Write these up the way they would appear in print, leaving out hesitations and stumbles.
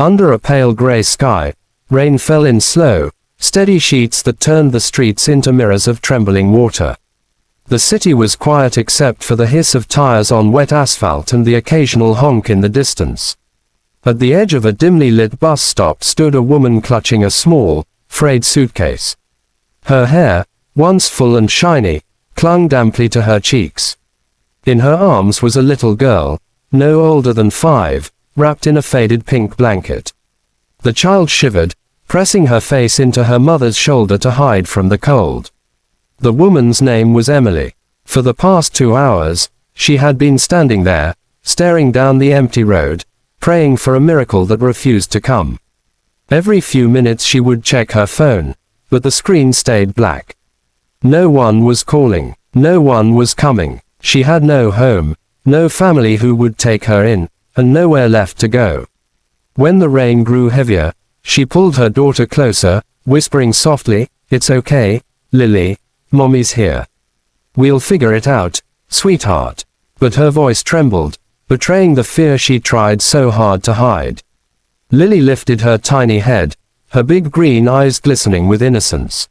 Under a pale gray sky, rain fell in slow, steady sheets that turned the streets into mirrors of trembling water. The city was quiet except for the hiss of tires on wet asphalt and the occasional honk in the distance. At the edge of a dimly lit bus stop stood a woman clutching a small, frayed suitcase. Her hair, once full and shiny, clung damply to her cheeks. In her arms was a little girl, no older than 5, wrapped in a faded pink blanket. The child shivered, pressing her face into her mother's shoulder to hide from the cold. The woman's name was Emily. For the past 2 hours, she had been standing there, staring down the empty road, praying for a miracle that refused to come. Every few minutes she would check her phone, but the screen stayed black. No one was calling, no one was coming. She had no home, no family who would take her in, and nowhere left to go. When the rain grew heavier, she pulled her daughter closer, whispering softly, "It's okay, Lily, Mommy's here. We'll figure it out, sweetheart." But her voice trembled, betraying the fear she tried so hard to hide. Lily lifted her tiny head, her big green eyes glistening with innocence.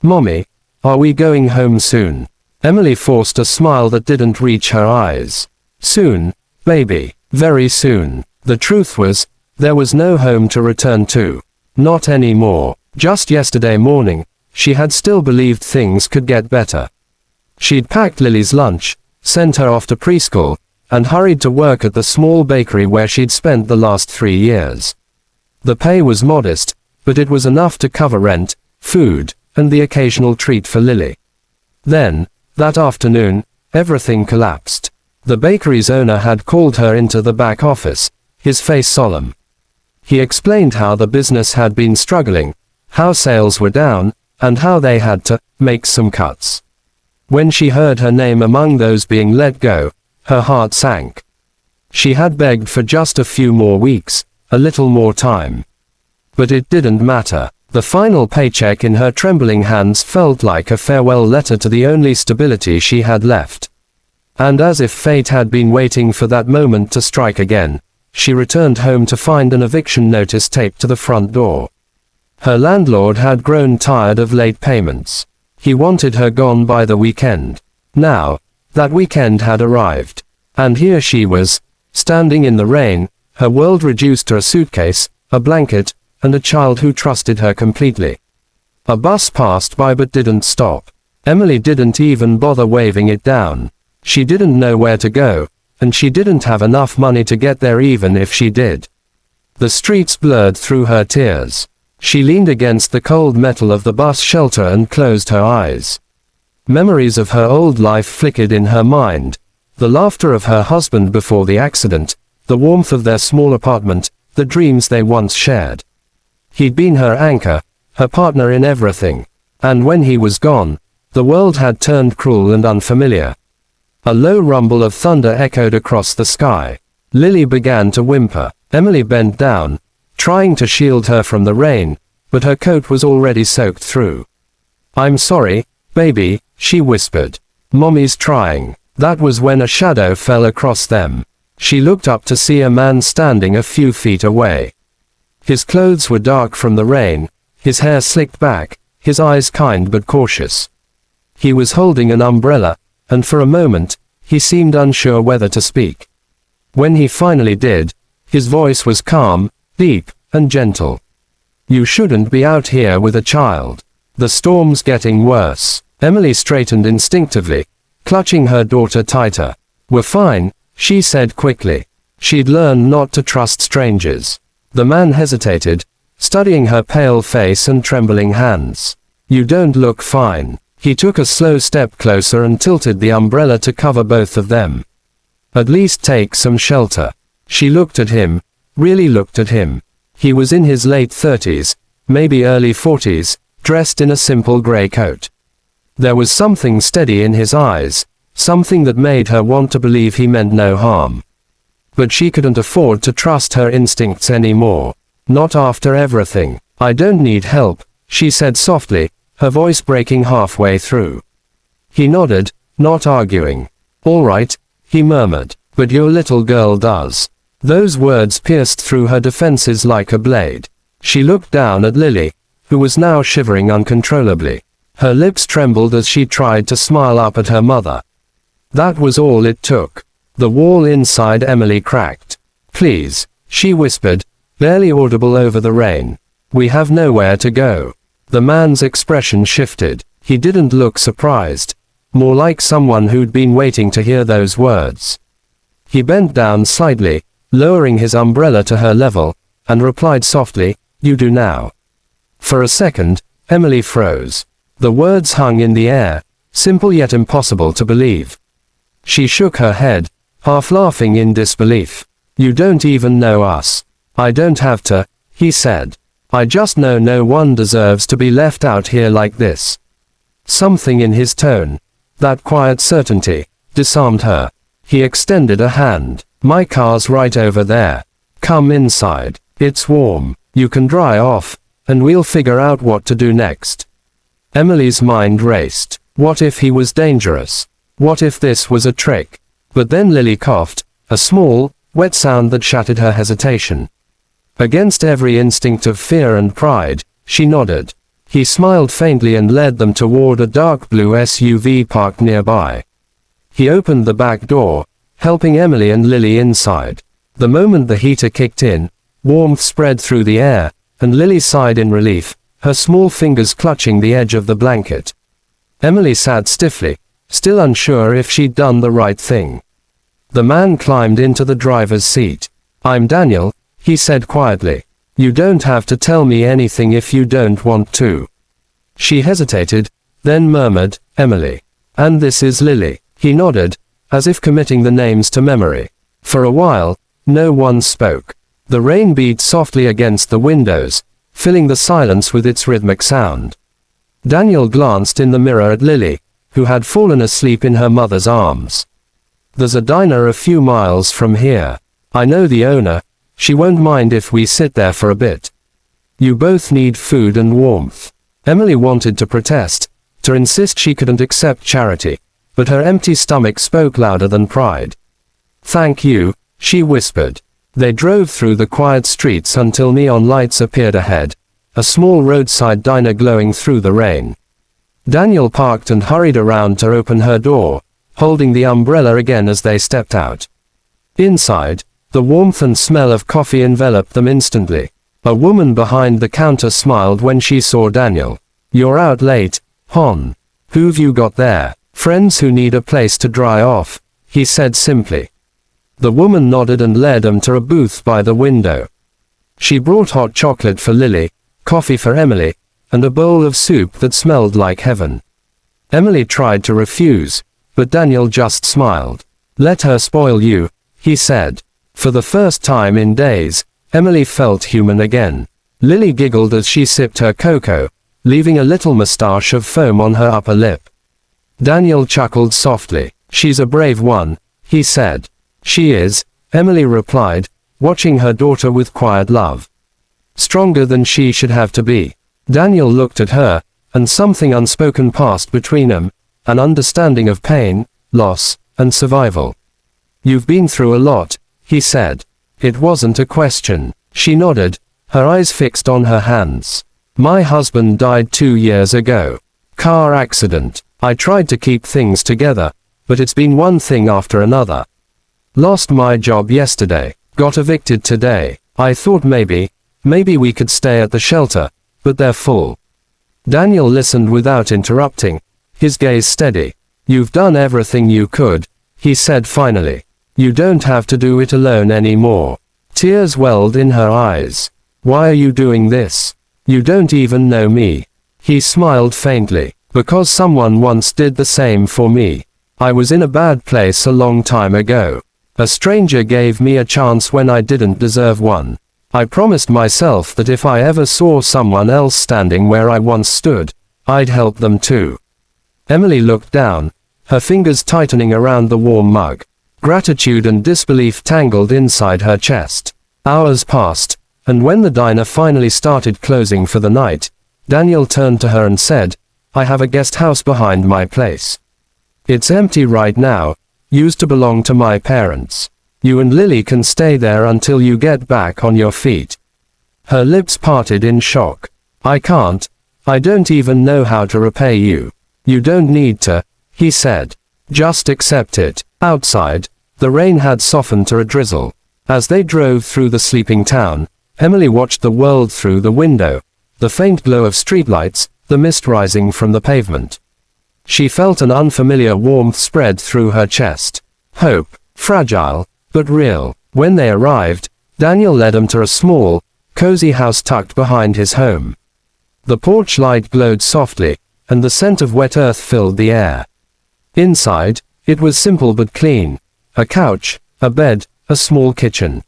"Mommy, are we going home soon?" Emily forced a smile that didn't reach her eyes. "Soon, baby, very soon." The truth was, there was no home to return to. Not anymore. Just yesterday morning, she had still believed things could get better. She'd packed Lily's lunch, sent her off to preschool, and hurried to work at the small bakery where she'd spent the last 3 years. The pay was modest, but it was enough to cover rent, food, and the occasional treat for Lily. Then, that afternoon, everything collapsed. The bakery's owner had called her into the back office, his face solemn. He explained how the business had been struggling, how sales were down, and how they had to make some cuts. When she heard her name among those being let go, her heart sank. She had begged for just a few more weeks, a little more time. But it didn't matter. The final paycheck in her trembling hands felt like a farewell letter to the only stability she had left. And as if fate had been waiting for that moment to strike again, she returned home to find an eviction notice taped to the front door. Her landlord had grown tired of late payments. He wanted her gone by the weekend. Now, that weekend had arrived. And here she was, standing in the rain, her world reduced to a suitcase, a blanket, and a child who trusted her completely. A bus passed by but didn't stop. Emily didn't even bother waving it down. She didn't know where to go, and she didn't have enough money to get there even if she did. The streets blurred through her tears. She leaned against the cold metal of the bus shelter and closed her eyes. Memories of her old life flickered in her mind. The laughter of her husband before the accident, the warmth of their small apartment, the dreams they once shared. He'd been her anchor, her partner in everything. And when he was gone, the world had turned cruel and unfamiliar. A low rumble of thunder echoed across the sky. Lily began to whimper. Emily bent down, trying to shield her from the rain, but her coat was already soaked through. "I'm sorry, baby," she whispered. "Mommy's trying." That was when a shadow fell across them. She looked up to see a man standing a few feet away. His clothes were dark from the rain, his hair slicked back, his eyes kind but cautious. He was holding an umbrella, and for a moment, he seemed unsure whether to speak. When he finally did, his voice was calm, deep, and gentle. "You shouldn't be out here with a child. The storm's getting worse." Emily straightened instinctively, clutching her daughter tighter. "We're fine," she said quickly. She'd learned not to trust strangers. The man hesitated, studying her pale face and trembling hands. "You don't look fine." He took a slow step closer and tilted the umbrella to cover both of them. "At least take some shelter." She looked at him, really looked at him. He was in his late 30s, maybe early 40s, dressed in a simple gray coat. There was something steady in his eyes, something that made her want to believe he meant no harm. But she couldn't afford to trust her instincts anymore. Not after everything. "I don't need help," she said softly, her voice breaking halfway through. He nodded, not arguing. "All right," he murmured. "But your little girl does." Those words pierced through her defenses like a blade. She looked down at Lily, who was now shivering uncontrollably. Her lips trembled as she tried to smile up at her mother. That was all it took. The wall inside Emily cracked. "Please," she whispered, barely audible over the rain. "We have nowhere to go." The man's expression shifted. He didn't look surprised. More like someone who'd been waiting to hear those words. He bent down slightly, lowering his umbrella to her level, and replied softly, "You do now." For a second, Emily froze. The words hung in the air, simple yet impossible to believe. She shook her head, half laughing in disbelief. "You don't even know us." "I don't have to," he said. "I just know no one deserves to be left out here like this." Something in his tone, that quiet certainty, disarmed her. He extended a hand. "My car's right over there. Come inside. It's warm. You can dry off, and we'll figure out what to do next." Emily's mind raced. What if he was dangerous? What if this was a trick? But then Lily coughed, a small, wet sound that shattered her hesitation. Against every instinct of fear and pride, she nodded. He smiled faintly and led them toward a dark blue SUV parked nearby. He opened the back door, helping Emily and Lily inside. The moment the heater kicked in, warmth spread through the air, and Lily sighed in relief, her small fingers clutching the edge of the blanket. Emily sat stiffly, still unsure if she'd done the right thing. The man climbed into the driver's seat. "I'm Daniel," he said quietly. "You don't have to tell me anything if you don't want to." She hesitated, then murmured, "Emily. And this is Lily." He nodded, as if committing the names to memory. For a while, no one spoke. The rain beat softly against the windows, filling the silence with its rhythmic sound. Daniel glanced in the mirror at Lily, who had fallen asleep in her mother's arms. "There's a diner a few miles from here. I know the owner. She won't mind if we sit there for a bit. You both need food and warmth." Emily wanted to protest, to insist she couldn't accept charity, but her empty stomach spoke louder than pride. "Thank you," she whispered. They drove through the quiet streets until neon lights appeared ahead, a small roadside diner glowing through the rain. Daniel parked and hurried around to open her door, holding the umbrella again as they stepped out. Inside, the warmth and smell of coffee enveloped them instantly. A woman behind the counter smiled when she saw Daniel. "You're out late, hon. Who've you got there?" "Friends who need a place to dry off," he said simply. The woman nodded and led them to a booth by the window. She brought hot chocolate for Lily, coffee for Emily, and a bowl of soup that smelled like heaven. Emily tried to refuse, but Daniel just smiled. "Let her spoil you," he said. For the first time in days, Emily felt human again. Lily giggled as she sipped her cocoa, leaving a little mustache of foam on her upper lip. Daniel chuckled softly. "She's a brave one," he said. "She is," Emily replied, watching her daughter with quiet love. "Stronger than she should have to be." Daniel looked at her, and something unspoken passed between them, an understanding of pain, loss, and survival. "You've been through a lot," he said. It wasn't a question. She nodded, her eyes fixed on her hands. "My husband died 2 years ago. Car accident. I tried to keep things together, but it's been one thing after another. Lost my job yesterday. Got evicted today. I thought maybe we could stay at the shelter, but they're full." Daniel listened without interrupting, his gaze steady. "You've done everything you could," he said finally. "You don't have to do it alone anymore." Tears welled in her eyes. "Why are you doing this? You don't even know me." He smiled faintly. "Because someone once did the same for me. I was in a bad place a long time ago. A stranger gave me a chance when I didn't deserve one. I promised myself that if I ever saw someone else standing where I once stood, I'd help them too." Emily looked down, her fingers tightening around the warm mug. Gratitude and disbelief tangled inside her chest. Hours passed, and when the diner finally started closing for the night, Daniel turned to her and said, "I have a guest house behind my place. It's empty right now, used to belong to my parents. You and Lily can stay there until you get back on your feet. Her lips parted in shock. I can't. I don't even know how to repay you. You don't need to, he said. Just accept it. Outside, the rain had softened to a drizzle. As they drove through the sleeping town, Emily watched the world through the window. The faint glow of streetlights, the mist rising from the pavement. She felt an unfamiliar warmth spread through her chest. Hope, fragile, but real. When they arrived, Daniel led them to a small, cozy house tucked behind his home. The porch light glowed softly, and the scent of wet earth filled the air. Inside, it was simple but clean. A couch, a bed, a small kitchen.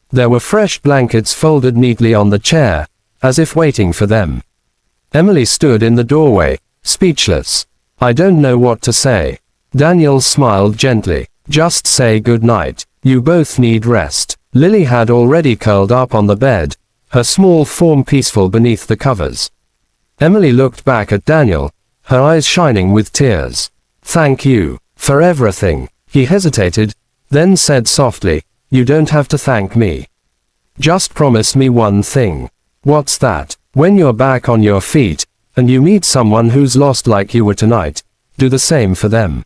There were fresh blankets folded neatly on the chair, as if waiting for them. Emily stood in the doorway, speechless. I don't know what to say. Daniel smiled gently. Just say good night. You both need rest. Lily had already curled up on the bed, her small form peaceful beneath the covers. Emily looked back at Daniel, her eyes shining with tears. Thank you for everything. He hesitated, then said softly, you don't have to thank me. Just promise me one thing. What's that? When you're back on your feet, and you meet someone who's lost like you were tonight, do the same for them.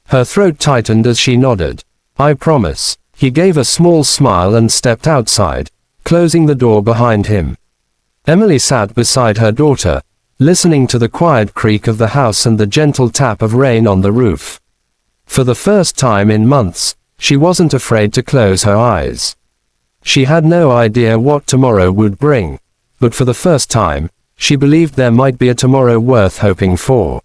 Her throat tightened as she nodded. I promise. He gave a small smile and stepped outside, closing the door behind him. Emily sat beside her daughter, listening to the quiet creak of the house and the gentle tap of rain on the roof. For the first time in months, she wasn't afraid to close her eyes. She had no idea what tomorrow would bring, but for the first time, she believed there might be a tomorrow worth hoping for.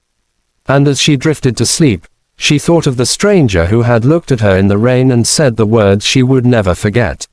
And as she drifted to sleep, she thought of the stranger who had looked at her in the rain and said the words she would never forget.